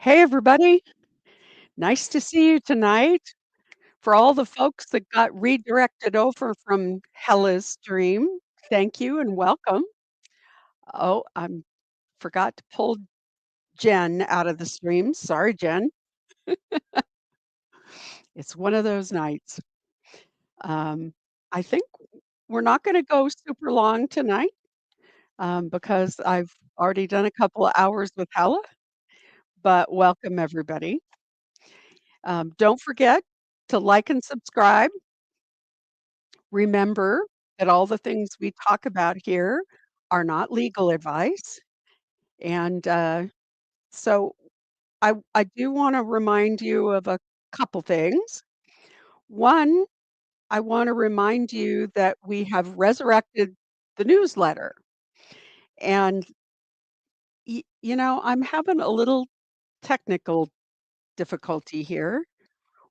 Hey, everybody. Nice to see you tonight. For all the folks that got redirected over from Hellis stream, thank you and welcome. Oh, I forgot to pull Jen out of the stream. Sorry, Jen. It's one of those nights. Um, I think we're not going to go super long tonight because I've already done a couple of hours with Hella, but welcome everybody. Don't forget to like and subscribe. Remember that all the things we talk about here are not legal advice. And so I do want to remind you of a couple things. One, I want to remind you that we have resurrected the newsletter. And, I'm having a little technical difficulty here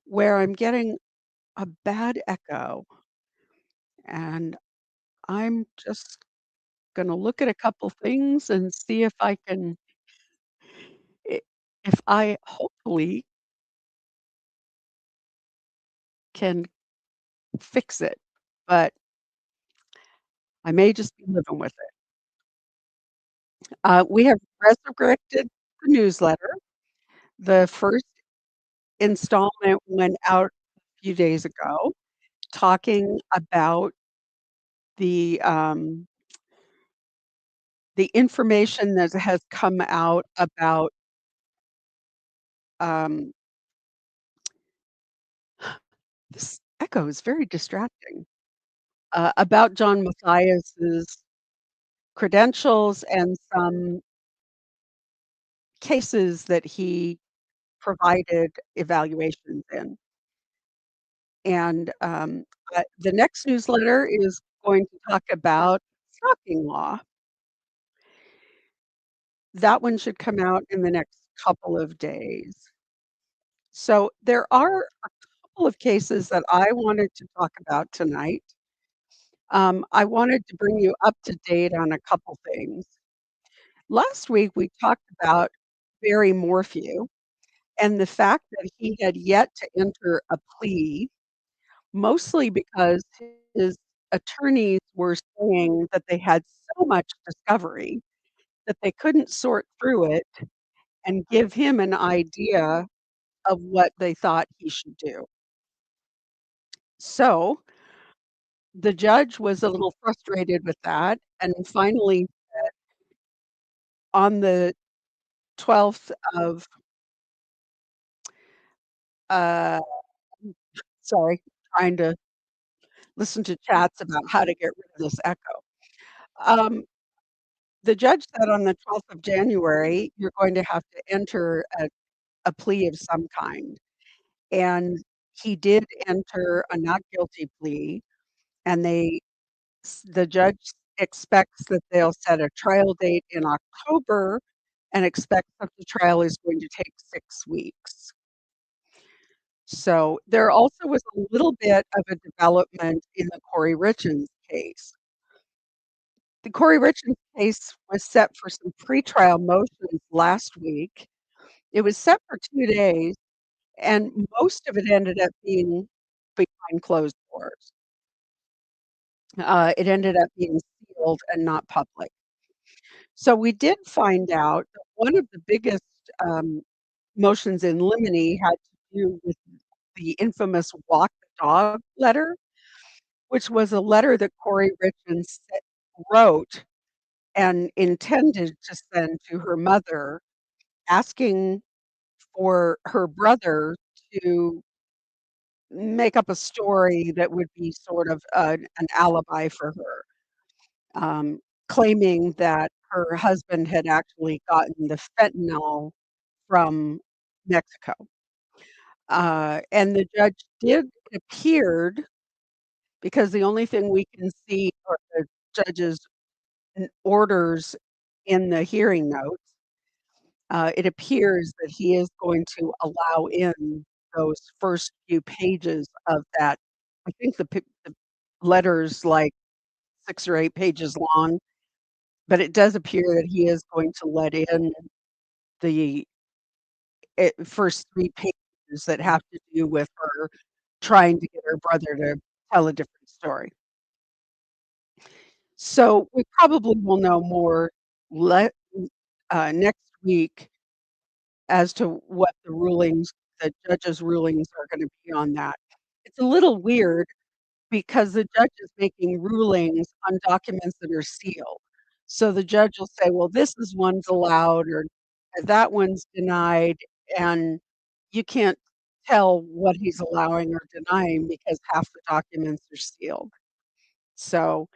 where I'm getting a bad echo. And I'm just going to look at a couple things and see if I can I if I hopefully can fix it, but I may just be living with it. We have resurrected the newsletter. The first installment went out a few days ago talking about the, um, the information that has come out about, um this echo is very distracting, about John Mathias's credentials and some cases that he provided evaluations in. And the next newsletter is going to talk about stalking law. That one should come out in the next couple of days. So there are a couple of cases that I wanted to talk about tonight. I wanted to bring you up to date on a couple things. Last week we talked about Barry Morphew and the fact that he had yet to enter a plea, mostly because his attorneys were saying that they had so much discovery that they couldn't sort through it and give him an idea of what they thought he should do. So, the judge was a little frustrated with that and finally on the 12th of, uh sorry, trying to listen to chats about how to get rid of this echo. Um, the judge said on the 12th of January, you're going to have to enter a plea of some kind. And he did enter a not guilty plea, and the judge expects that they'll set a trial date in October and expects that the trial is going to take 6 weeks. So there also was a little bit of a development in the Corey Richens case. The Corey Richens case was set for some pretrial motions last week. It was set for 2 days, and most of it ended up being behind closed doors. It ended up being sealed and not public. So we did find out that one of the biggest, um, motions in limine had to do with the infamous walk the dog letter, which was a letter that Corey Richens wrote and intended to send to her mother, asking for her brother to make up a story that would be sort of an alibi for her, claiming that her husband had actually gotten the fentanyl from Mexico. And the judge did appeared because the only thing we can see are the judge's orders in the hearing notes. It appears that he is going to allow in those first few pages of that. I think the letter's like 6 or 8 pages long, but it does appear that he is going to let in the first 3 pages that have to do with her trying to get her brother to tell a different story. So we probably will know more le next week as to what the judge's rulings are gonna be on that. It's a little weird because the judge is making rulings on documents that are sealed. So the judge will say, "Well, this is one's allowed," or "That one's denied," and you can't tell what he's allowing or denying because half the documents are sealed. So,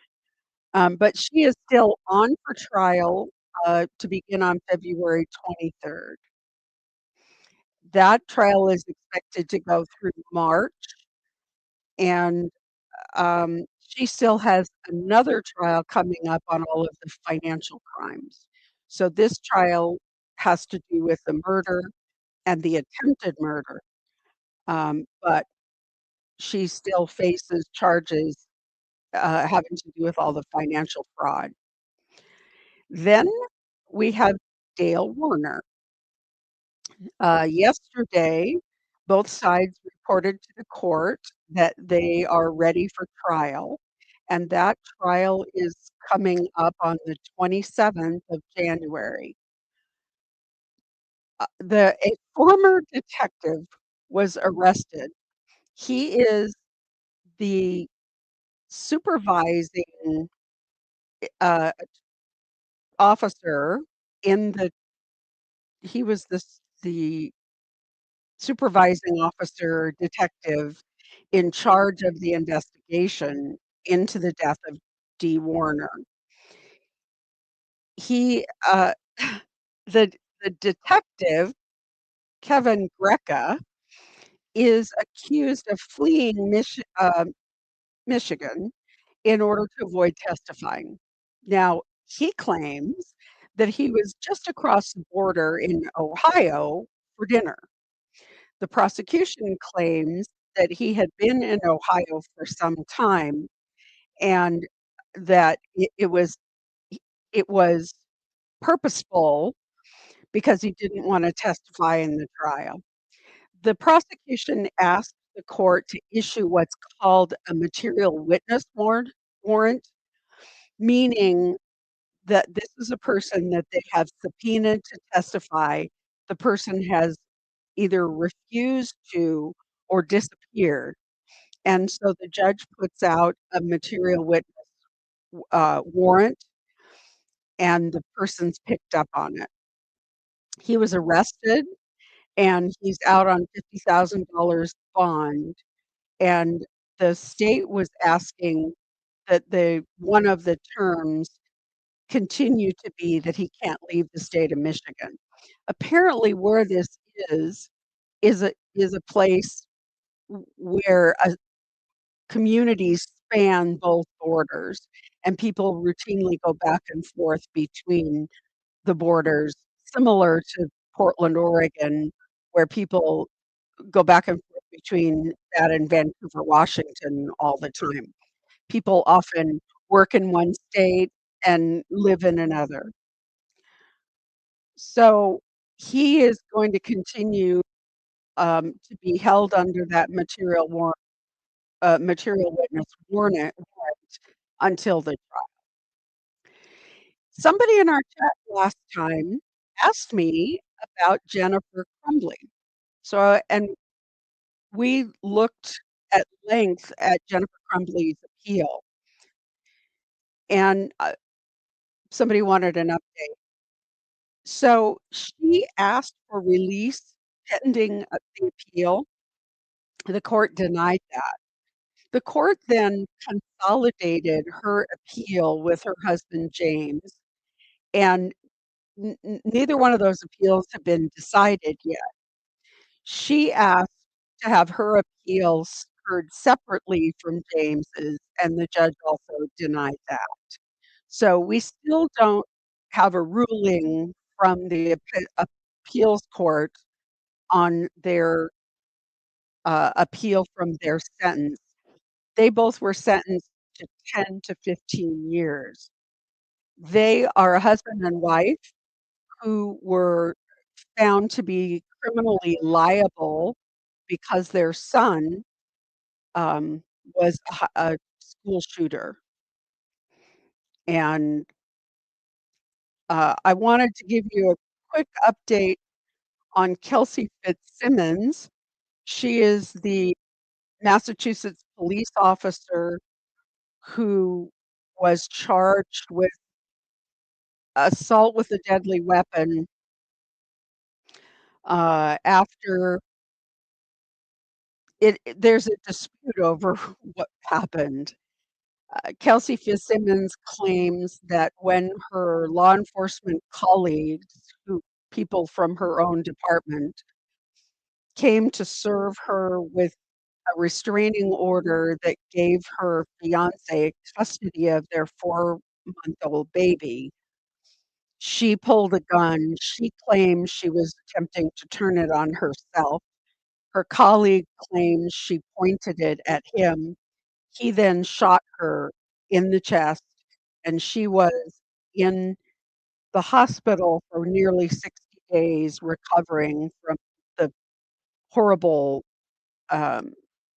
but she is still on for trial, to begin on February 23rd. That trial is expected to go through March, and she still has another trial coming up on all of the financial crimes. So this trial has to do with the murder and the attempted murder, but she still faces charges having to do with all the financial fraud. Then we have Dale Warner. Yesterday, both sides reported to the court that they are ready for trial, and that trial is coming up on the 27th of January. A former detective was arrested. He is the supervising uh, officer in the he was the supervising officer detective in charge of the investigation into the death of Dee Warner. He, the the detective, Kevin Greca, is accused of fleeing Michigan in order to avoid testifying. Now, he claims that he was just across the border in Ohio for dinner. The prosecution claims that he had been in Ohio for some time and that it was purposeful because he didn't wanna testify in the trial. The prosecution asked the court to issue what's called a material witness warrant, meaning that this is a person that they have subpoenaed to testify. The person has either refused to or disappeared, and so the judge puts out a material witness, warrant, and the person's picked up on it. He was arrested, and he's out on $50,000 bond, and the state was asking that the one of the terms continue to be that he can't leave the state of Michigan. Apparently, where this is a place where communities span both borders, and people routinely go back and forth between the borders, similar to Portland, Oregon, where people go back and forth between that and Vancouver, Washington all the time. People often work in one state and live in another. So he is going to continue to be held under that material witness warrant until the trial. Somebody in our chat last time asked me about Jennifer Crumbley. So, and we looked at length at Jennifer Crumbley's appeal, and somebody wanted an update. So she asked for release pending the appeal. The court denied that. The court then consolidated her appeal with her husband, James, and neither one of those appeals have been decided yet. She asked to have her appeals heard separately from James's, and the judge also denied that. So we still don't have a ruling from the appeals court on their appeal from their sentence. They both were sentenced to 10 to 15 years. They are a husband and wife who were found to be criminally liable because their son, um, was a school shooter. And, I wanted to give you a quick update on Kelsey Fitz Simmons. She is the Massachusetts police officer who was charged with assault with a deadly weapon, after there's a dispute over what happened. Kelsey Fitzsimmons claims that when her law enforcement colleagues, who people from her own department, came to serve her with a restraining order that gave her fiancé custody of their 4-month-old baby, she pulled a gun. She claims she was attempting to turn it on herself. Her colleague claims she pointed it at him. He then shot her in the chest, and she was in the hospital for nearly 60 days recovering from the horrible, um,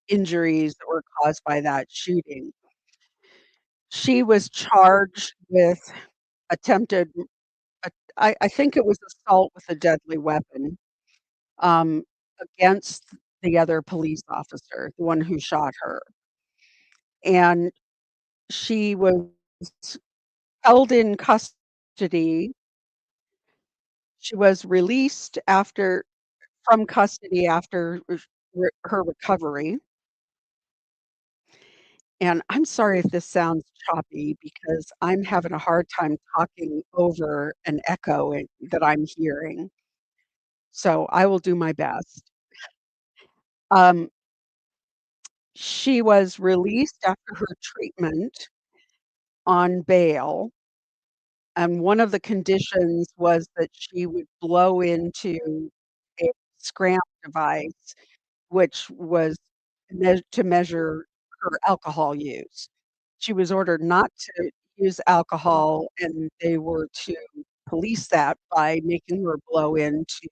injuries that were caused by that shooting. She was charged with attempted I think it was assault with a deadly weapon, um, against the other police officer, the one who shot her, and she was held in custody. She was released after from custody after her recovery, and I'm sorry if this sounds choppy because I'm having a hard time talking over an echo that I'm hearing, so I will do my best. Um, she was released after her treatment on bail, and one of the conditions was that she would blow into a scram device, which was to measure her alcohol use. She was ordered not to use alcohol, and they were to police that by making her blow into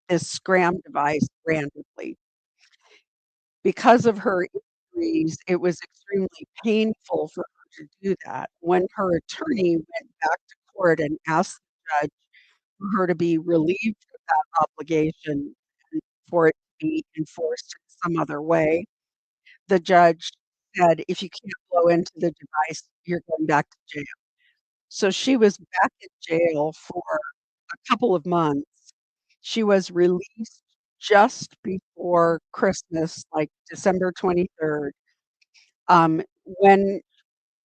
this scram device randomly. Because of her injuries, it was extremely painful for her to do that. When her attorney went back to court and asked the judge for her to be relieved of that obligation and for it to be enforced in some other way, the judge said, "If you can't blow into the device, you're going back to jail." So she was back in jail for a couple of months. She was released just before Christmas, like December 23rd, when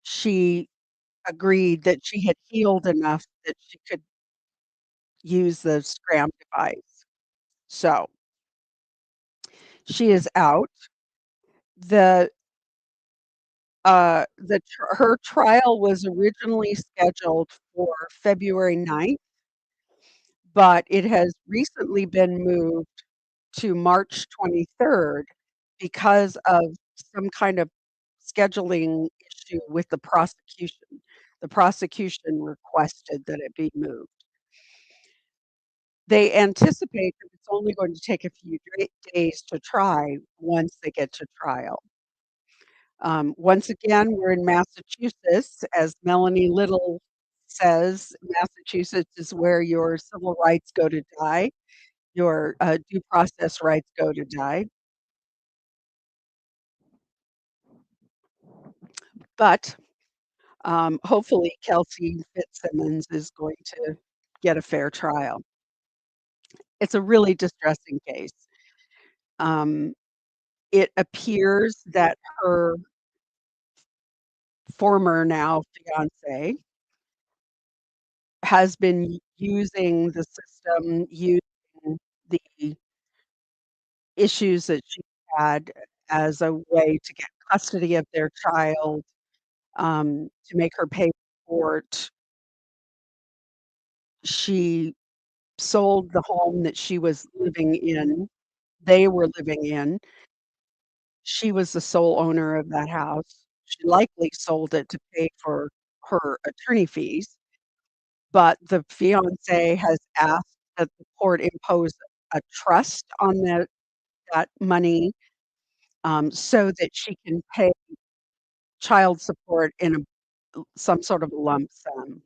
she agreed that she had healed enough that she could use the scram device. So, she is out. The her trial was originally scheduled for February 9th, but it has recently been moved to March 23rd because of some kind of scheduling issue with the prosecution. The prosecution requested that it be moved. They anticipate that it's only going to take a few days to try once they get to trial. Once again, we're in Massachusetts. As Melanie Little says, Massachusetts is where your civil rights go to die, your due process rights go to die. But hopefully, Kelsey Fitzsimmons is going to get a fair trial. It's a really distressing case. Um, it appears that her former now fiance has been using the system, using the issues that she had as a way to get custody of their child, to make her pay for it. She sold the home that she was living in they were living in. She was the sole owner of that house. She likely sold it to pay for her attorney fees, but the fiancé has asked that the court impose a trust on that money, so that she can pay child support in some sort of lump sum,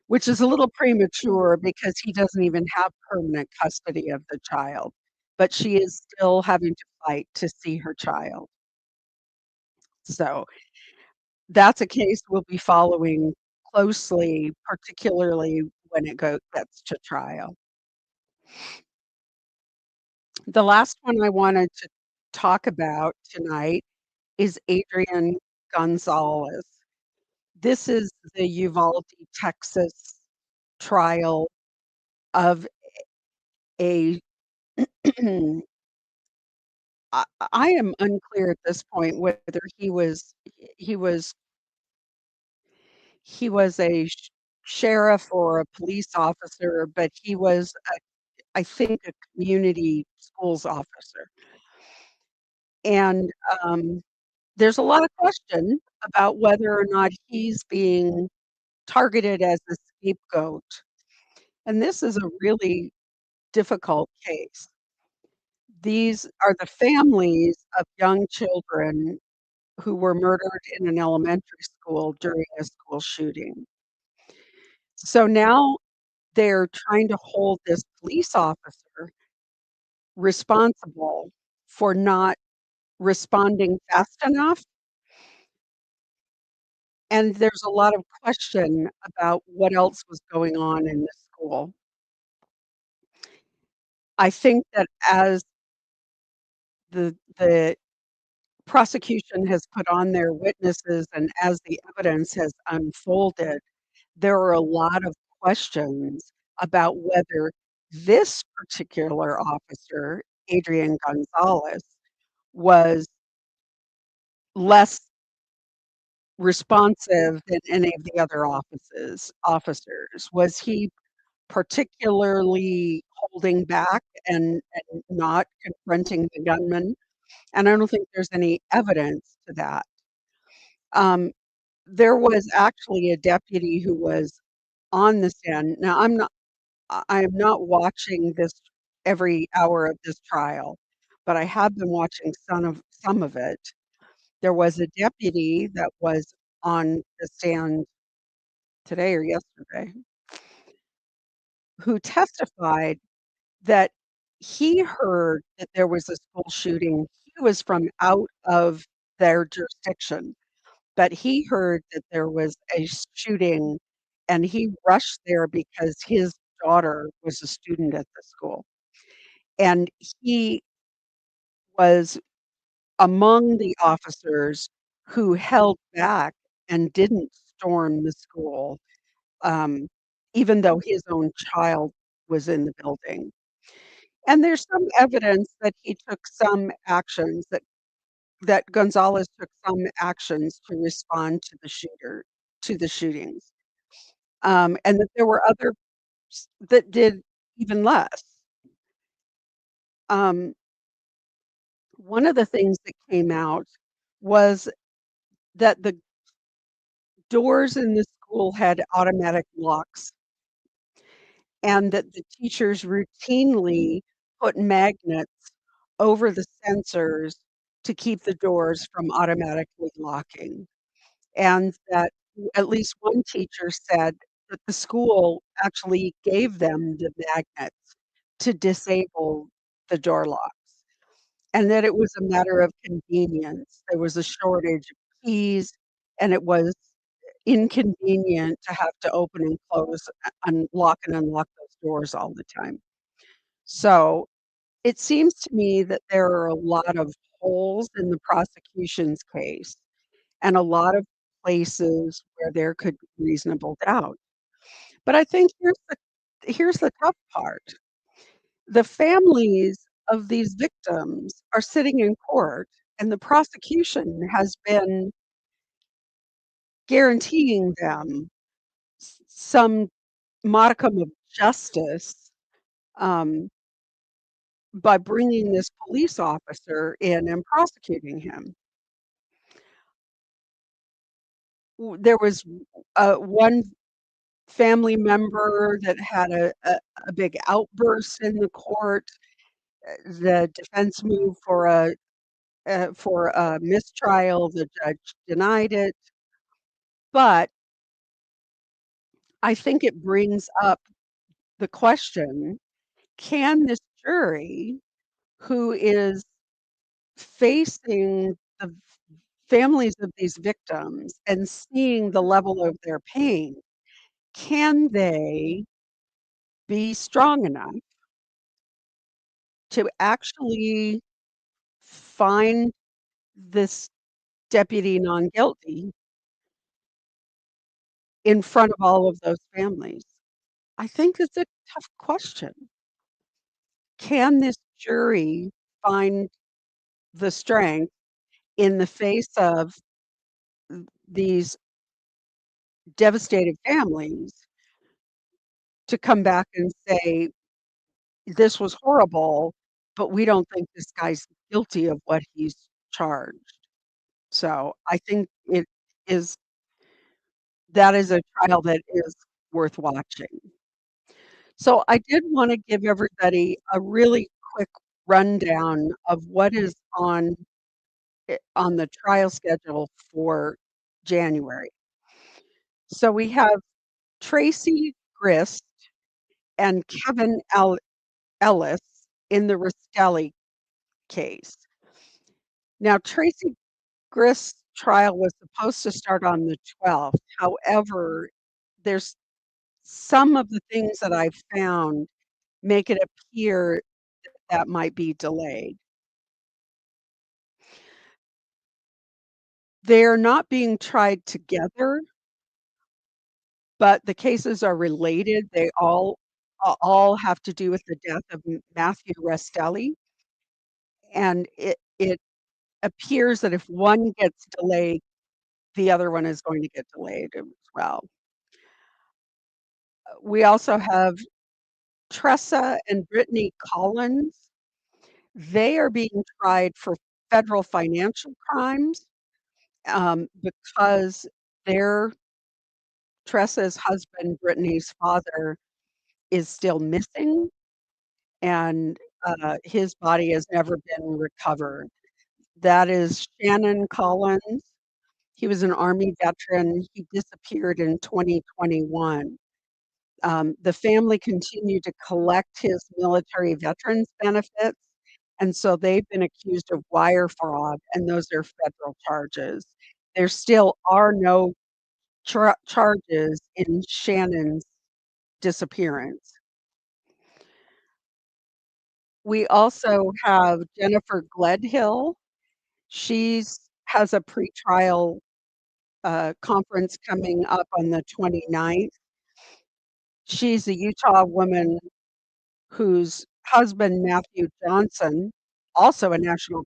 which is a little premature because he doesn't even have permanent custody of the child, but she is still having to fight to see her child. So that's a case we'll be following closely, particularly when it gets to trial. The last one I wanted to talk about tonight is Adrien Gonzalez. This is the Uvalde, Texas trial of a I am unclear at this point whether he was he was a sheriff or a police officer, but he was, I think, a community schools officer. And there's a lot of question about whether or not he's being targeted as a scapegoat. And this is a really difficult case. These are the families of young children who were murdered in an elementary school during a school shooting. So now they're trying to hold this police officer responsible for not responding fast enough, and there's a lot of question about what else was going on in the school. I think that as the prosecution has put on their witnesses and as the evidence has unfolded, there are a lot of questions about whether this particular officer, Adrien Gonzalez, was less responsive than any of the other officers. Was he particularly holding back and not confronting the gunman? And I don't think there's any evidence to that. Um, there was actually a deputy who was on the stand. Now, I am not watching this every hour of this trial, but I have been watching some of it. There was a deputy that was on the stand today or yesterday who testified that he heard that there was a school shooting. He was from out of their jurisdiction, but he heard that there was a shooting, and he rushed there because his daughter was a student at the school. And he was among the officers who held back and didn't storm the school, um, even though his own child was in the building. And there's some evidence that he took some actions that Gonzalez took some actions to respond to the shootings, and that there were others that did even less. Um, one of the things that came out was that the doors in the school had automatic locks, and that the teachers routinely put magnets over the sensors to keep the doors from automatically locking. And that at least one teacher said that the school actually gave them the magnets to disable the door locks, and that it was a matter of convenience. There was a shortage of keys, and it was inconvenient to have to open and close, unlock and unlock those doors all the time. So, it seems to me that there are a lot of holes in the prosecution's case and a lot of places where there could be reasonable doubt. But I think here's the tough part. The families of these victims are sitting in court, and the prosecution has been guaranteeing them some modicum of justice, um, by bringing this police officer in and prosecuting him. There was one family member that had a big outburst in the court. The defense moved for a mistrial. The judge denied it. But I think it brings up the question, can this jury, who is facing the families of these victims and seeing the level of their pain, can they be strong enough to actually find this deputy non guilty in front of all of those families? I think it's a tough question. Can this jury find the strength in the face of these devastated families to come back and say, this was horrible, but we don't think this guy's guilty of what he's charged? So I think is that is a trial that is worth watching. So I did want to give everybody a really quick rundown of what is on the trial schedule for January. So we have Tracy Grist and Kevin Ellis in the Rastelli case. Now, Tracy Grist's trial was supposed to start on the 12th. However, there's some of the things that I've found make it appear that might be delayed. They're not being tried together, but the cases are related. They all have to do with the death of Matthew Rastelli, and it appears that if one gets delayed, the other one is going to get delayed as well. We also have Tressa and Brittany Collins. They are being tried for federal financial crimes because their Tressa's husband, Brittany's father, is still missing, and his body has never been recovered. That is Shannon Collins. He was an Army veteran. He disappeared in 2021. The family continued to collect his military veterans benefits, and so they've been accused of wire fraud, and those are federal charges. There still are no charges in Shannon's disappearance. We also have Jennifer Gledhill. She's has a pretrial conference coming up on the 29th. She's a Utah woman whose husband, Matthew Johnson, also a National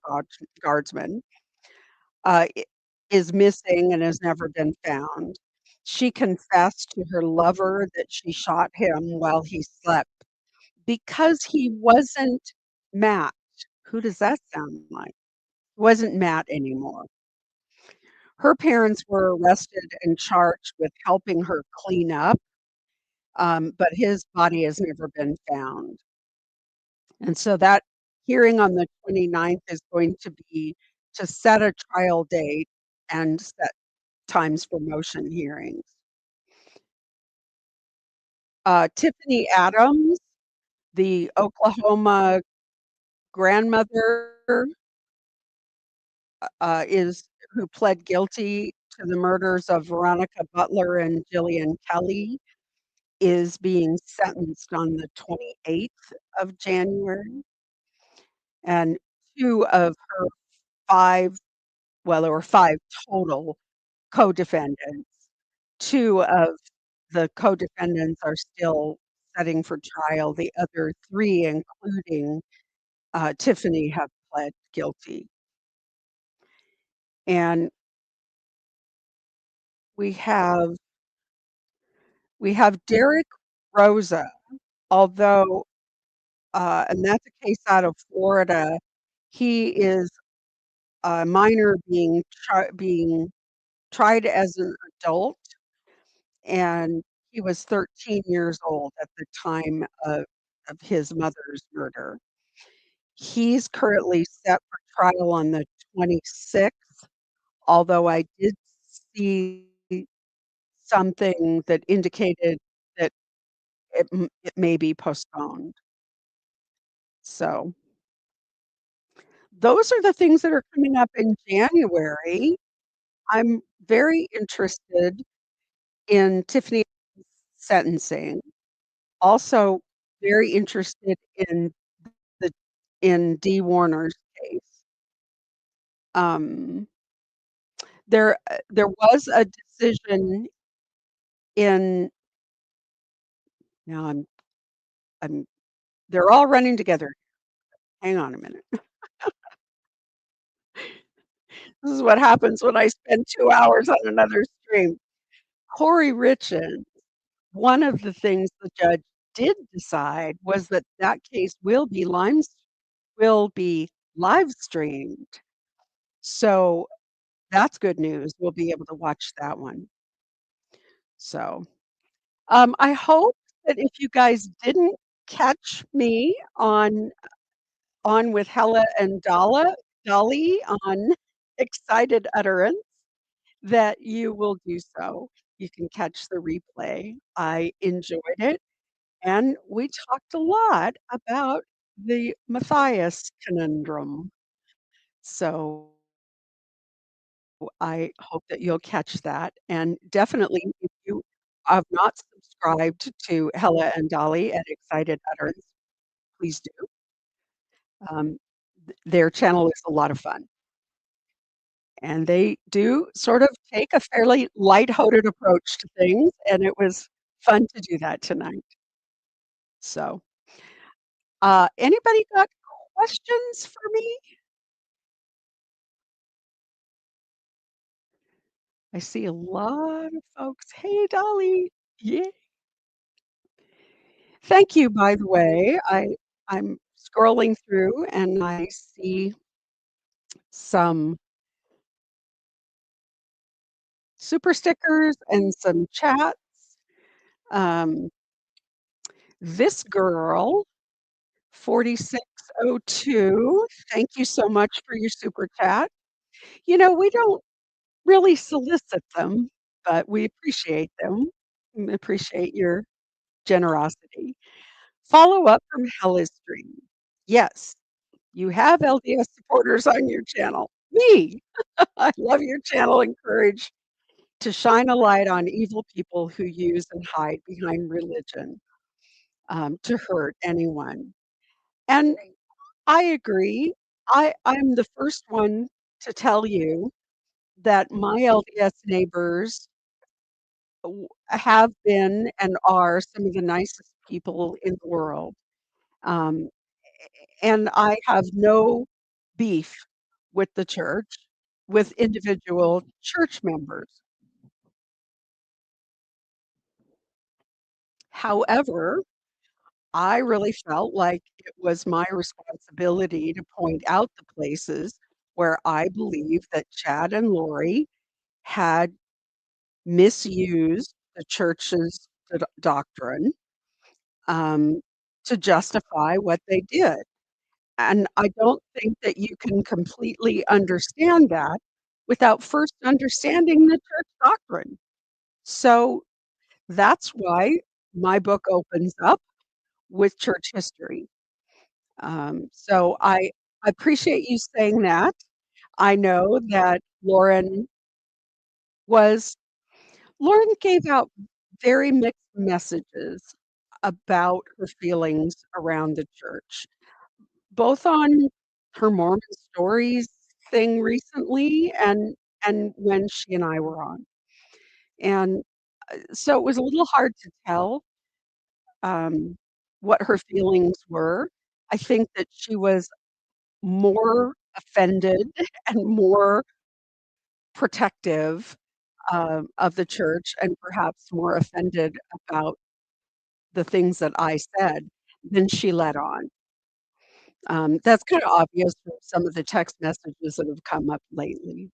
Guardsman, is missing and has never been found. She confessed to her lover that she shot him while he slept because he wasn't Matt. Who does that sound like? Wasn't Matt anymore. Her parents were arrested and charged with helping her clean up, but his body has never been found. And so that hearing on the 29th is going to be to set a trial date and set times for motion hearings. Tiffany Adams, the Oklahoma grandmother, is who pled guilty to the murders of Veronica Butler and Jillian Kelly, is being sentenced on the 28th of January. And two of her five, well, there were five total co-defendants. Two of the co-defendants are still setting for trial. The other three, including Tiffany, have pled guilty. And we have Derek Rosa, although, and that's a case out of Florida. He is a minor being tried as an adult, and he was 13 years old at the time of his mother's murder. He's currently set for trial on the 26th, although I did see something that indicated that it may be postponed. So, those are the things that are coming up in January. I'm very interested in Tiffany's sentencing. Also very interested the in Dee Warner's case. Um, there was a decision in now I'm they're all running together. Hang on a minute. This is what happens when I spend 2 hours on another stream. Corey Richens, one of the things the judge did decide was that that case will be live streamed. So, that's good news. We'll be able to watch that one. So, I hope that if you guys didn't catch me on with Hella and Dolly on Excited Utterance, that you will do so. You can catch the replay. I enjoyed it, and we talked a lot about the Matthias conundrum. So I hope that you'll catch that, and definitely, if you have not subscribed to Hella and Dolly at Excited Utterance, please do. Their channel is a lot of fun, and they do sort of take a fairly lighthearted approach to things, and it was fun to do that tonight. So, anybody got questions for me? I see a lot of folks. Hey, Dolly. Yeah. Thank you, by the way. I'm scrolling through and I see some super stickers and some chats. Um, this girl, 4602, thank you so much for your super chat. We don't really solicit them, but we appreciate them. We appreciate your generosity. Follow up from Hellis Stream. Yes, you have LDS supporters on your channel. Me. I love your channel and courage to shine a light on evil people who use and hide behind religion to hurt anyone. And I agree. I'm the first one to tell you that my LDS neighbors have been and are some of the nicest people in the world. Um, and I have no beef with the church, with individual church members. However, I really felt like it was my responsibility to point out the places where I believe that Chad and Lori had misused the church's doctrine um, to justify what they did. And I don't think that you can completely understand that without first understanding the church doctrine. So that's why my book opens up with church history. So I appreciate you saying that. I know that was Lauren gave out very mixed messages about her feelings around the church, both on her Mormon Stories thing recently and when she and I were on. And so it was a little hard to tell um, what her feelings were. I think that she was more offended and more protective of the church and perhaps more offended about the things that I said than she let on. That's kind of obvious from some of the text messages that have come up lately.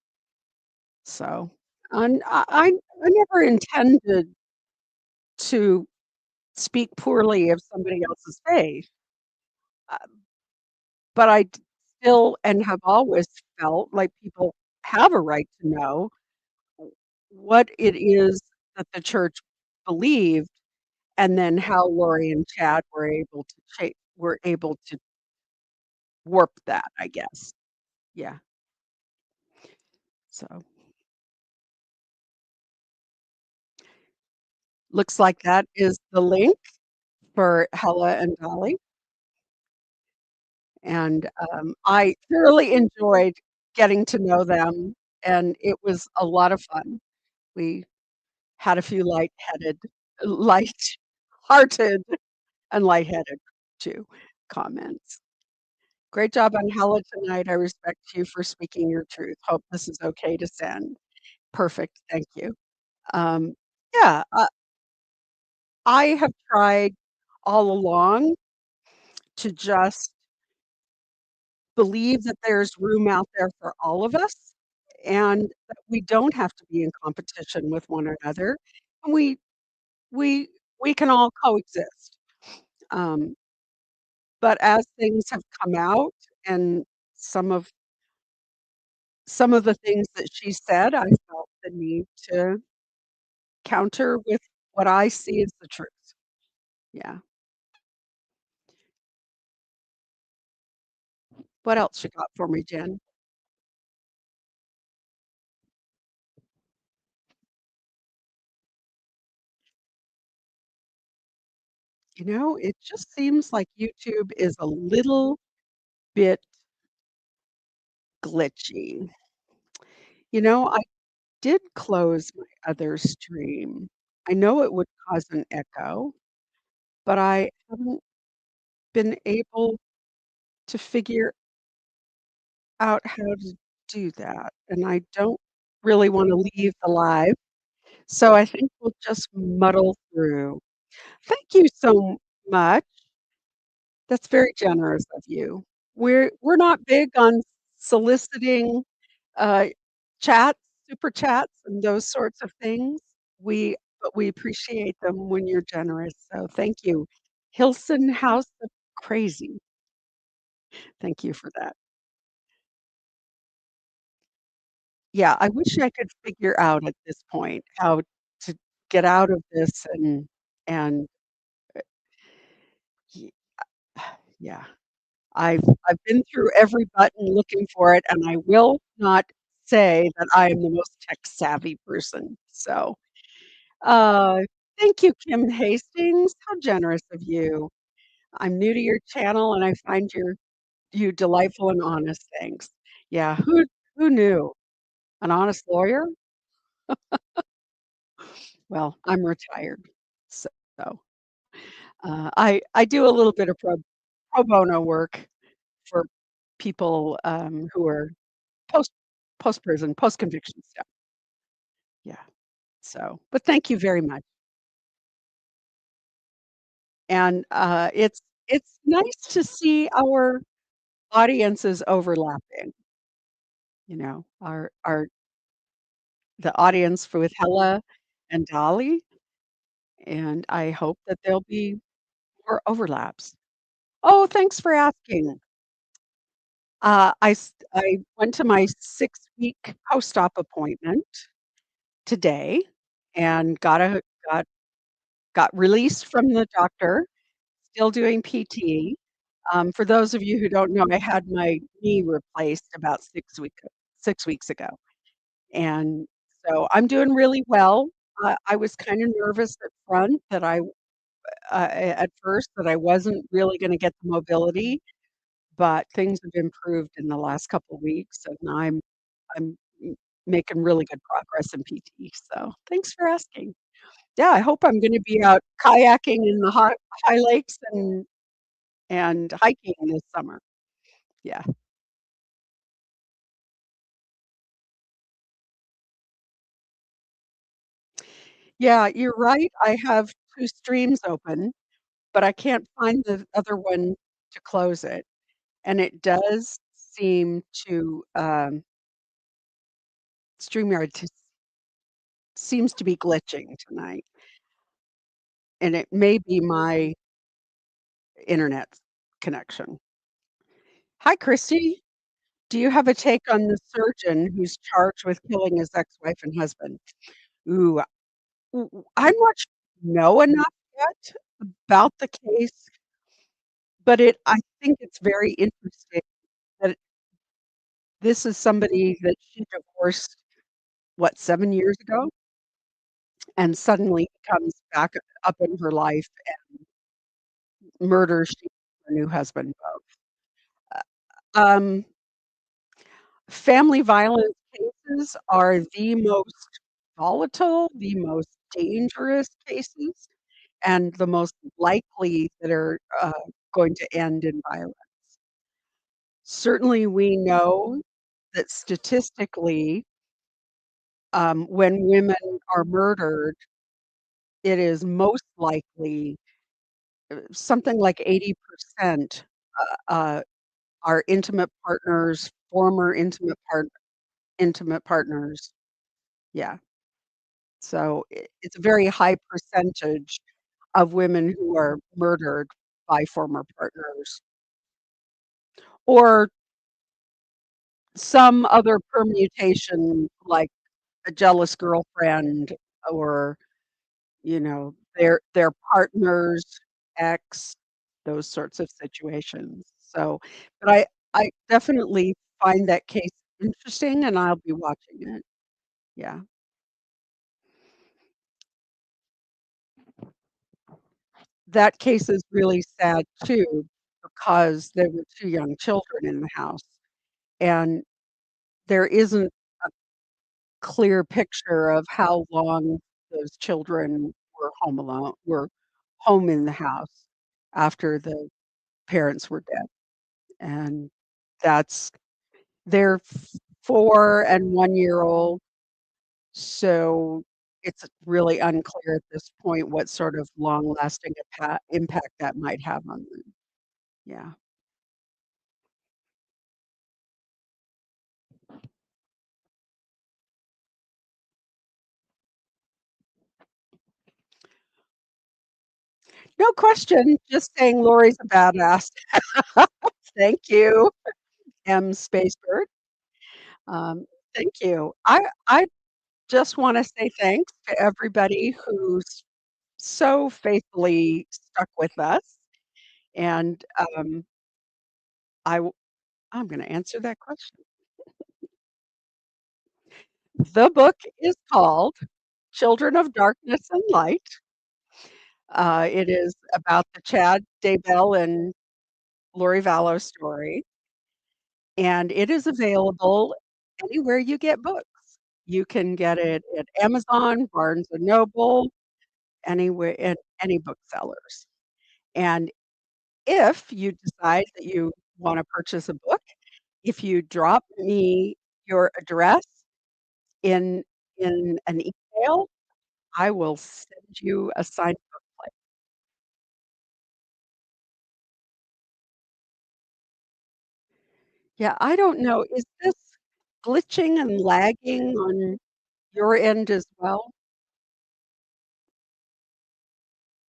So, and I never intended to speak poorly of somebody else's faith, uh, but still and have always felt like people have a right to know what it is that the church believed, and then how Lori and Chad were able to warp that, I guess. Yeah, so looks like that is the link for Hella and Dolly, and, I thoroughly enjoyed getting to know them, and it was a lot of fun. We had a few light-hearted and lightheaded too comments. Great job on Hella tonight. I respect you for speaking your truth. Hope this is okay to send. Perfect. Thank you. Um, yeah, I have tried all along to just believe that there's room out there for all of us and that we don't have to be in competition with one another. And we we can all coexist. Um, but as things have come out and some of some of the things that she said, I felt the need to counter with what I see as the truth. Yeah. What else you got for me, Jen? It just seems like YouTube is a little bit glitchy. I did close my other stream. I know it would cause an echo, but I haven't been able to figure out how to do that, and I don't really wanna leave the live, so I think we'll just muddle through. Thank you so much. That's very generous of you. We're not big on soliciting, uh, chats, super chats, and those sorts of things. But we appreciate them when you're generous, so thank you. Hilson House of Crazy, thank you for that. Yeah, I wish I could figure out at this point how to get out of this and, y yeah. I've been through every button looking for it, and I will not say that I am the most tech savvy person. So, uh, thank you, Kim Hastings. How generous of you. I'm new to your channel, and I find you delightful and honest. Thanks. Yeah, who knew? An honest lawyer? Well, I'm retired, so, I do a little bit of pro bono work for people, who are post post-prison, post-conviction stuff. Yeah. So, but thank you very much. And, it's nice to see our audiences overlapping, our the audience for with Hella and Dolly, and I hope that there'll be more overlaps. Oh, thanks for asking. I went to my 6-week post-op appointment today and got got released from the doctor, still doing PT. For those of you who don't know, I had my knee replaced about 6 weeks ago, and so I'm doing really well. I was kinda nervous at front that at first, that I wasn't really gonna get the mobility, but things have improved in the last couple weeks, and I'm making really good progress in PT, so thanks for asking. Yeah, I hope I'm gonna be out kayaking in the high lakes and hiking this summer. Yeah. Yeah, you're right, I have 2 streams open, but I can't find the other one to close it, and it does seem to, StreamYard seems to be glitching tonight. and it may be my internet connection. Hi, Christy. Do you have a take on the surgeon who's charged with killing his ex-wife and husband? Ooh, I'm not know enough yet about the case, but I think it's very interesting that this is somebody that she divorced, what, 7 years ago? And suddenly comes back up in her life and murders she and her new husband both. Um, Family violence cases are the most volatile, the most dangerous cases, and the most likely that are, going to end in violence. Certainly, we know that statistically, when women are murdered, it is most likely, something like 80%, uh, are intimate partners, former intimate partners. Yeah. So it's a very high percentage of women who are murdered by former partners or some other permutation like a jealous girlfriend or, their partner's ex, those sorts of situations. So, but I definitely find that case interesting, and I'll be watching it. Yeah. That case is really sad too because there were 2 young children in the house, and there isn't a clear picture of how long those children were home in the house after the parents were dead, and that's they're 4 and 1-year-old, so it's really unclear at this point what sort of long-lasting impact that might have on them. Yeah. No question, just saying Lori's a badass. Thank you, M. Spacebird. Um, thank you. I just wanna say thanks to everybody who's so faithfully stuck with us, and, I w I'm gonna answer that question. The book is called Children of Darkness and Light. It is about the Chad Daybell and Lori Vallow story, and it is available anywhere you get books. You can get it at Amazon, Barnes& and Noble, anywhere at any booksellers. And if you decide that you wanna purchase a book, if you drop me your address in an email, I will send you a signed book plate. Yeah, I don't know, is this glitching and lagging on your end as well?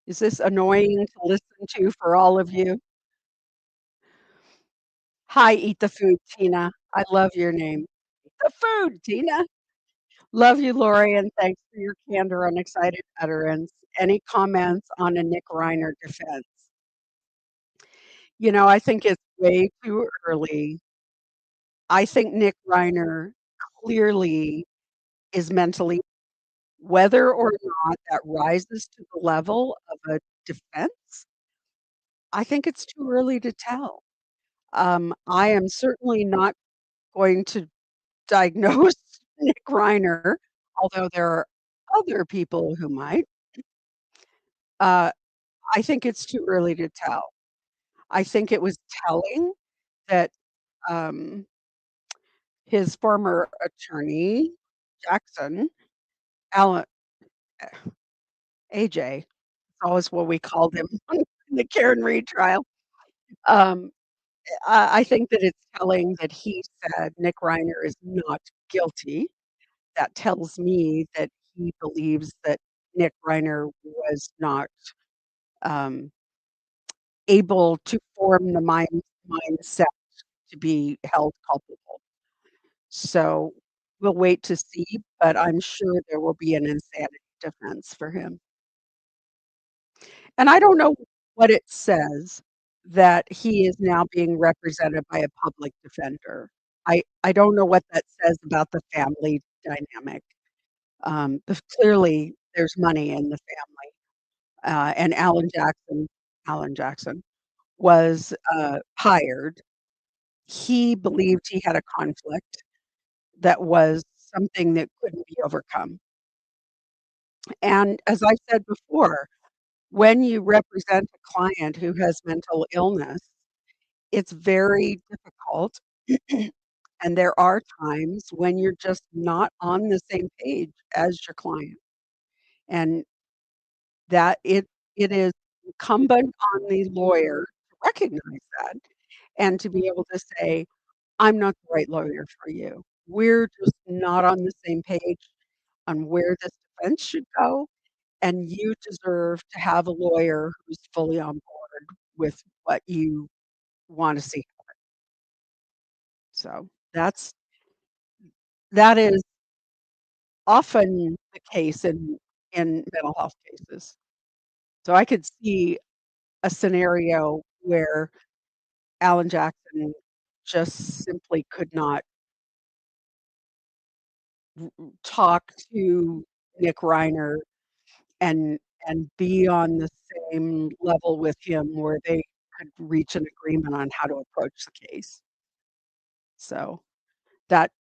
Is this annoying to listen to for all of you? Hi, Eat the Food, Tina. I love your name. Eat the food, Tina. Love you, Lori, and thanks for your candor on excited utterance. Any comments on a Nick Reiner defense? I think it's way too early. I think Nick Reiner clearly is mentally whether or not that rises to the level of a defense, I think it's too early to tell. I am certainly not going to diagnose Nick Reiner, although there are other people who might. Uh, I think it's too early to tell. I think it was telling that, um, his former attorney, Jackson, Allen AJ, it's always what we called him in the Karen Reed trial. Um, I think that it's telling that he said Nick Reiner is not guilty. That tells me that he believes that Nick Reiner was not um, able to form the mindset to be held culpable. So we'll wait to see, but I'm sure there will be an insanity defense for him. And I don't know what it says that he is now being represented by a public defender. I don't know what that says about the family dynamic. But clearly there's money in the family. And Alan Jackson was hired. He believed he had a conflict that was something that couldn't be overcome. And as I said before, when you represent a client who has mental illness, it's very difficult. And there are times when you're just not on the same page as your client. And that it is incumbent on the lawyer to recognize that and to be able to say, "I'm not the right lawyer for you. We're just not on the same page on where this defense should go, and you deserve to have a lawyer who's fully on board with what you wanna see." So, that is often the case in mental health cases. So I could see a scenario where Alan Jackson just simply could not talk to Nick Reiner and be on the same level with him where they could reach an agreement on how to approach the case. So that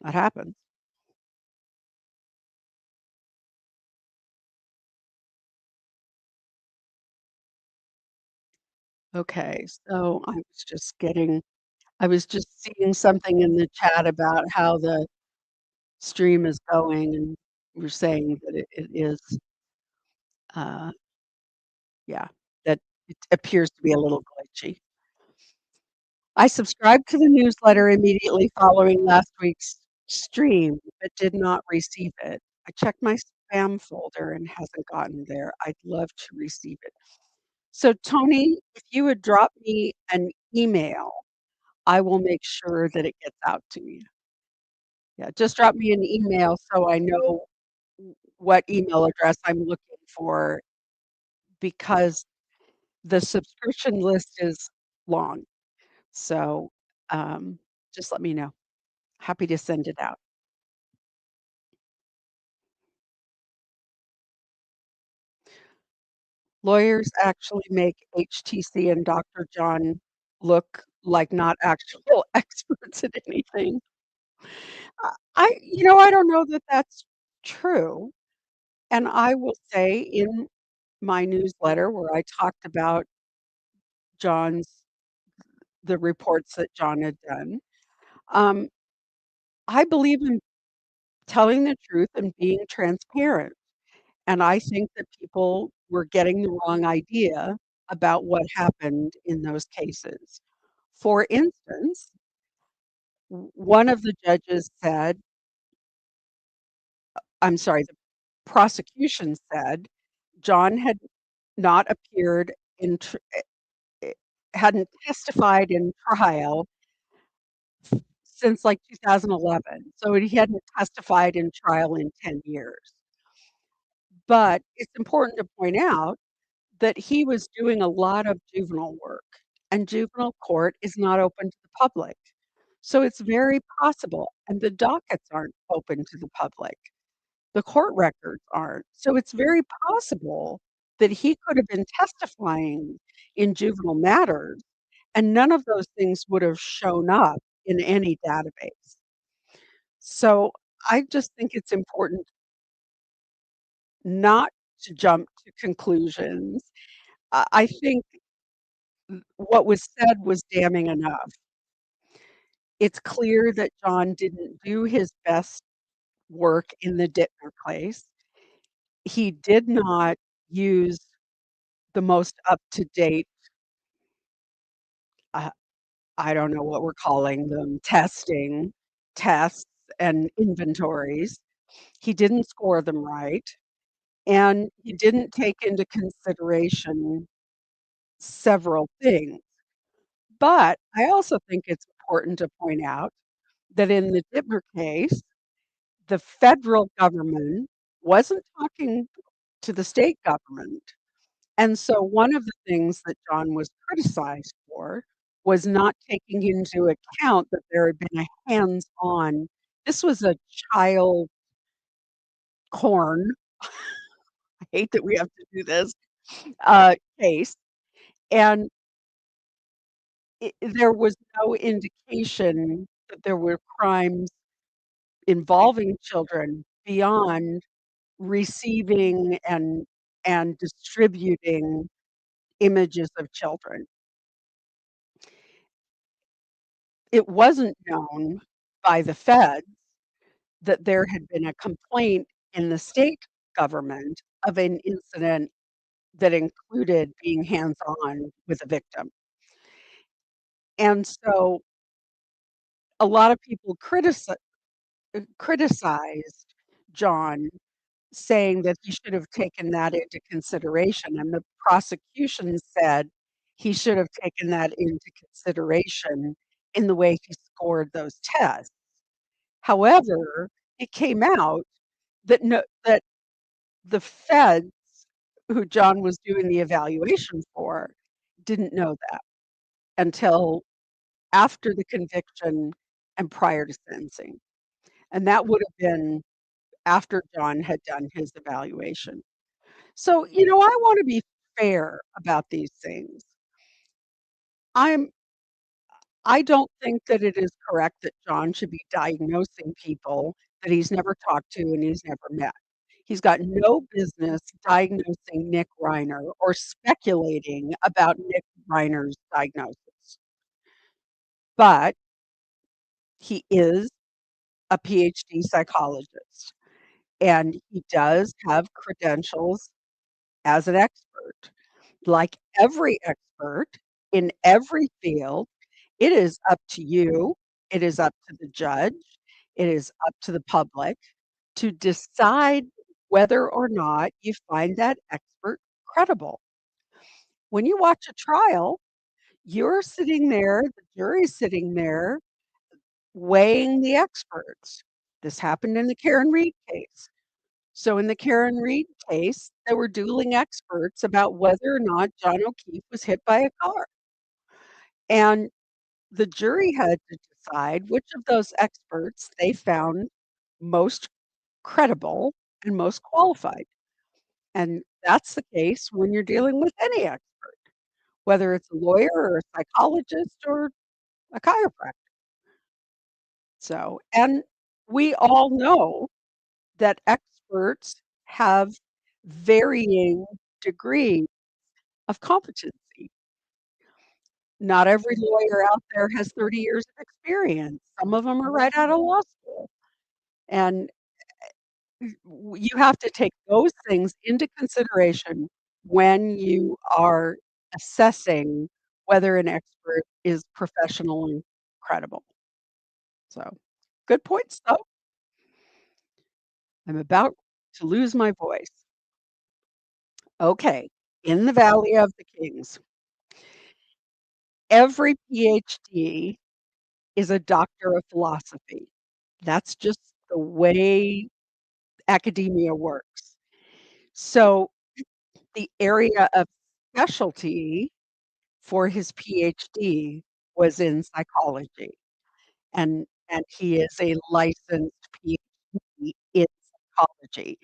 that happens. Okay, so I was just seeing something in the chat about how the stream is going, and you're saying that it is, uh, yeah, that it appears to be a little glitchy. I subscribed to the newsletter immediately following last week's stream, but did not receive it. I checked my spam folder and hasn't gotten there. I'd love to receive it. So, Tony, if you would drop me an email, I will make sure that it gets out to you. Yeah, just drop me an email so I know what email address I'm looking for because the subscription list is long. So, um, just let me know. Happy to send it out. Lawyers actually make HTC and Dr. John look like not actual experts at anything. I don't know that that's true. And I will say in my newsletter where I talked about John's the reports that John had done, um, I believe in telling the truth and being transparent. And I think that people were getting the wrong idea about what happened in those cases. For instance, one of the judges said, I'm sorry, the prosecution said John had not appeared in, eh, hadn't testified in trial since like 2011. So he hadn't testified in trial in 10 years. But it's important to point out that he was doing a lot of juvenile work, and juvenile court is not open to the public. So it's very possible, and the dockets aren't open to the public. The court records aren't. So it's very possible that he could have been testifying in juvenile matters, and none of those things would have shown up in any database. So I just think it's important not to jump to conclusions. I think what was said was damning enough. It's clear that John didn't do his best work in the Dittmer case. He did not use the most up-to-date, uh, I don't know what we're calling them, tests and inventories. He didn't score them right. and he didn't take into consideration several things. But I also think it's important to point out that in the Dittmer case, the federal government wasn't talking to the state government. And so one of the things that John was criticized for was not taking into account that there had been a hands-on, this was a child corn, I hate that we have to do this, case, and there was no indication that there were crimes involving children beyond receiving and distributing images of children. It wasn't known by the feds that there had been a complaint in the state government of an incident that included being hands-on with a victim. And so a lot of people criticized John, saying that he should have taken that into consideration, and the prosecution said he should have taken that into consideration in the way he scored those tests. However, it came out that the feds who John was doing the evaluation for didn't know that until after the conviction and prior to sentencing, and that would have been after John had done his evaluation. So, I wanna be fair about these things. I'm I don't think that it is correct that John should be diagnosing people that he's never talked to and he's never met. He's got no business diagnosing Nick Reiner or speculating about Nick Reiner's diagnosis. But he is a PhD psychologist, and he does have credentials as an expert. Like every expert in every field, it is up to you, it is up to the judge, it is up to the public to decide whether or not you find that expert credible. When you watch a trial, you're sitting there, the jury's sitting there weighing the experts. This happened in the Karen Reed case. So in the Karen Reed case, there were dueling experts about whether or not John O'Keefe was hit by a car. And the jury had to decide which of those experts they found most credible and most qualified. And that's the case when you're dealing with any expert, whether it's a lawyer or a psychologist or a chiropractor. So, and we all know that experts have varying degrees of competency. Not every lawyer out there has 30 years of experience. Some of them are right out of law school. And you have to take those things into consideration when you are assessing whether an expert is professionally credible. So, good points, though. I'm about to lose my voice. Okay, in the Valley of the Kings, every PhD is a doctor of philosophy. That's just the way academia works. So, the area of specialty for his PhD was in psychology, and he is a licensed PhD in psychology.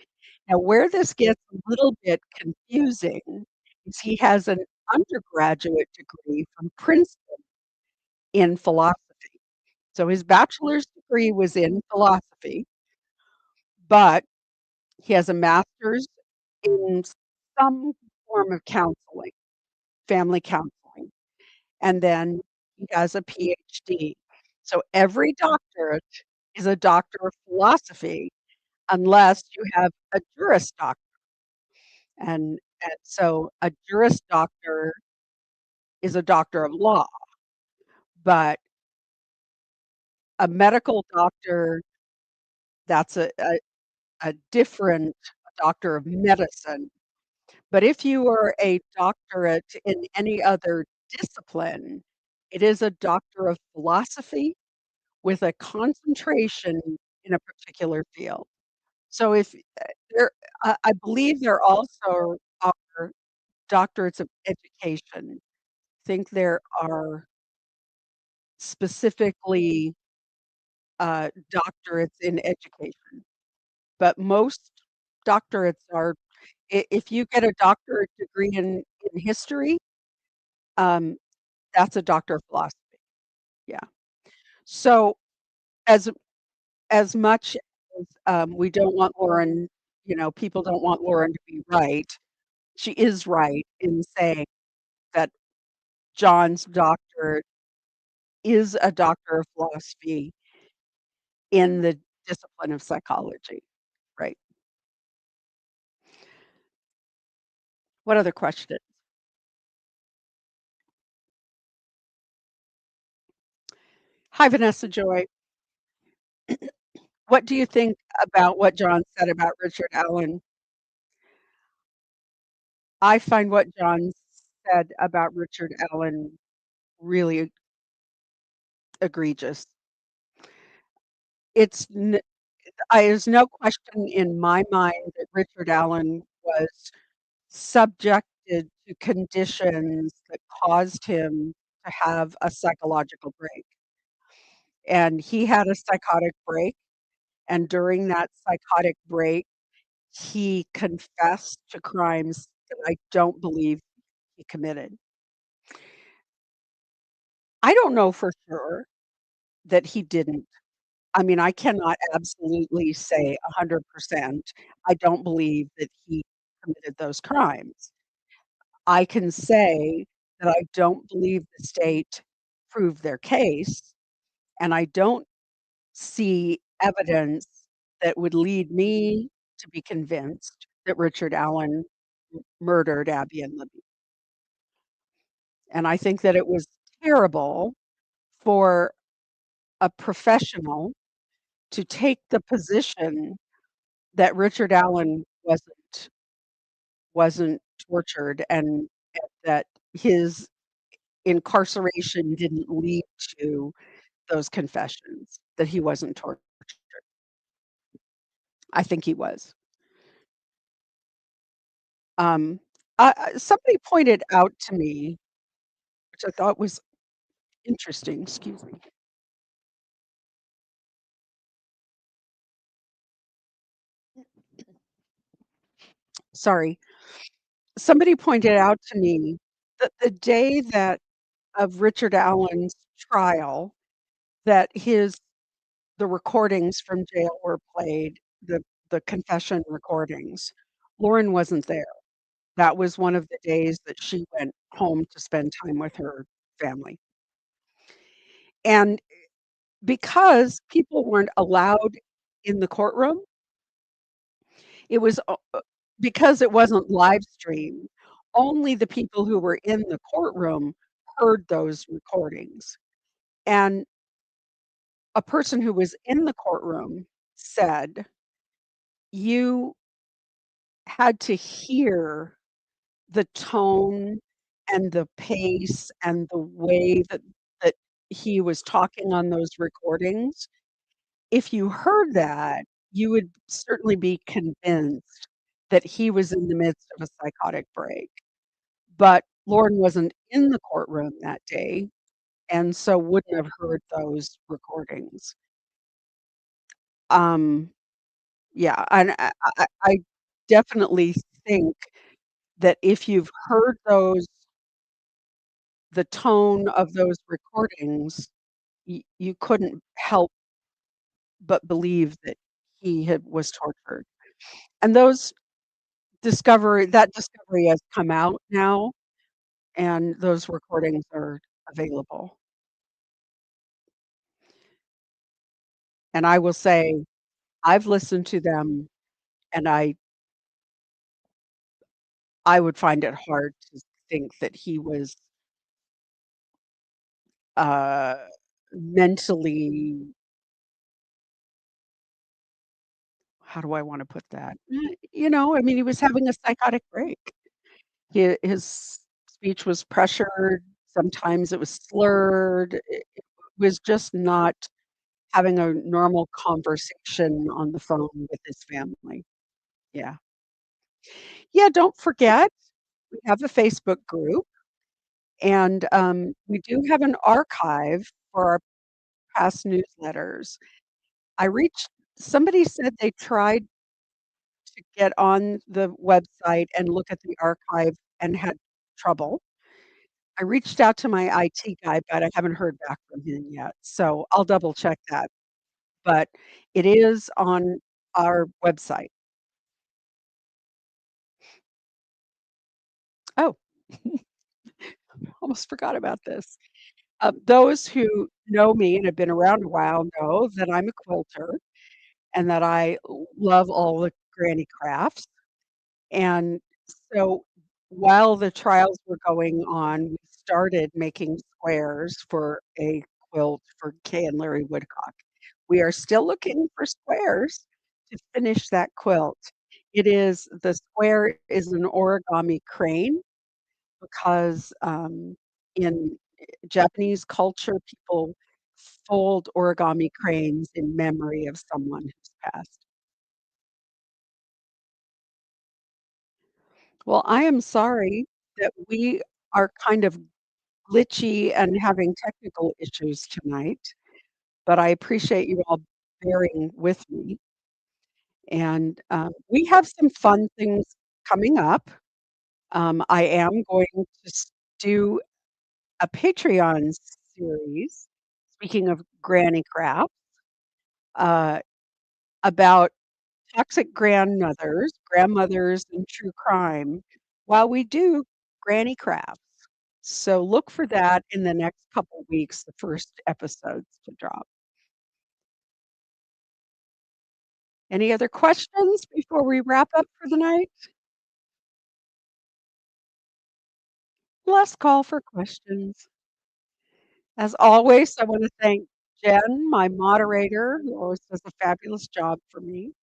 Now, where this gets a little bit confusing is he has an undergraduate degree from Princeton in philosophy. So his bachelor's degree was in philosophy, but he has a master's in some form of counseling, family counseling, and then he has a PhD. So every doctorate is a doctor of philosophy unless you have a Juris Doctor. And so a Juris Doctor is a doctor of law, but a medical doctor, that's a different doctor of medicine. But if you are a doctorate in any other discipline, it is a doctor of philosophy with a concentration in a particular field. So if there, I believe there also are doctorates of education. I think there are specifically doctorates in education, but most doctorates are, if you get a doctorate degree in history, um, that's a doctor of philosophy. Yeah. So as as much as we don't want Lauren, people don't want Lauren to be right. She is right in saying that John's doctorate is a doctor of philosophy in the discipline of psychology. Right. What other questions? Hi, Vanessa Joy. What do you think about what John said about Richard Allen? I find what John said about Richard Allen really egregious. It's there's no question in my mind that Richard Allen was subjected to conditions that caused him to have a psychological break. And he had a psychotic break, and during that psychotic break, he confessed to crimes that I don't believe he committed. I don't know for sure that he didn't. I mean, I cannot absolutely say 100%. I don't believe that he committed those crimes. I can say that I don't believe the state proved their case, and I don't see evidence that would lead me to be convinced that Richard Allen murdered Abby and Libby. And I think that it was terrible for a professional to take the position that Richard Allen wasn't tortured and that his incarceration didn't lead to those confessions, that he wasn't tortured. I think he was. Um, somebody pointed out to me, which I thought was interesting, excuse me. Sorry. Somebody pointed out to me that the day that of Richard Allen's trial, that the recordings from jail were played, the confession recordings. Lauren wasn't there. That was one of the days that she went home to spend time with her family. And because people weren't allowed in the courtroom, it was because it wasn't live streamed, only the people who were in the courtroom heard those recordings. And a person who was in the courtroom said, "You had to hear the tone and the pace and the way that he was talking on those recordings. If you heard that, you would certainly be convinced that he was in the midst of a psychotic break." But Lauren wasn't in the courtroom that day, and so wouldn't have heard those recordings. Um, yeah, and I definitely think that if you've heard the tone of those recordings, you couldn't help but believe that he was tortured. And that discovery has come out now, and those recordings are available. And I will say, I've listened to them, and I would find it hard to think that he was, uh, mentally how do I wanna put that? I mean, he was having a psychotic break. His speech was pressured, sometimes it was slurred, it was just not having a normal conversation on the phone with his family. Yeah. Yeah, don't forget, we have a Facebook group, and, we do have an archive for our past newsletters. I reached Somebody said they tried to get on the website and look at the archive and had trouble. I reached out to my IT guy, but I haven't heard back from him yet, so I'll double check that, but it is on our website. Oh, almost forgot about this. Those who know me and have been around a while know that I'm a quilter and that I love all the granny crafts. And so while the trials were going on, we started making squares for a quilt for Kay and Larry Woodcock. We are still looking for squares to finish that quilt. The square is an origami crane because in Japanese culture, people fold origami cranes in memory of someone who's passed. Well, I am sorry that we are kind of glitchy and having technical issues tonight, but I appreciate you all bearing with me. And we have some fun things coming up. I am going to do a Patreon series, speaking of Granny Craft, uh, about toxic grandmothers, and true crime while we do Granny Crafts. So look for that in the next couple weeks, the first episodes to drop. Any other questions before we wrap up for the night? Last call for questions. As always, I want to thank Jen, my moderator, who always does a fabulous job for me.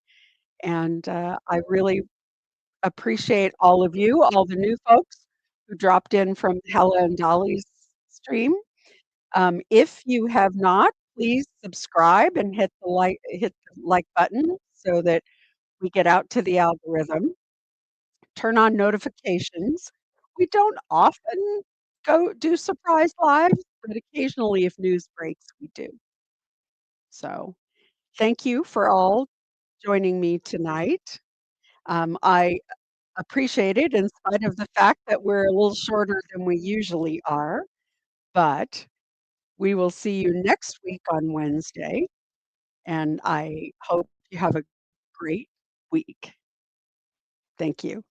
And I really appreciate all of you, all the new folks who dropped in from Hella and Dolly's stream. If you have not, please subscribe and hit the like button so that we get out to the algorithm. Turn on notifications. We don't often go do surprise lives, but occasionally if news breaks, we do. So thank you for all joining me tonight. I appreciate it in spite of the fact that we're a little shorter than we usually are, but we will see you next week on Wednesday, and I hope you have a great week. Thank you.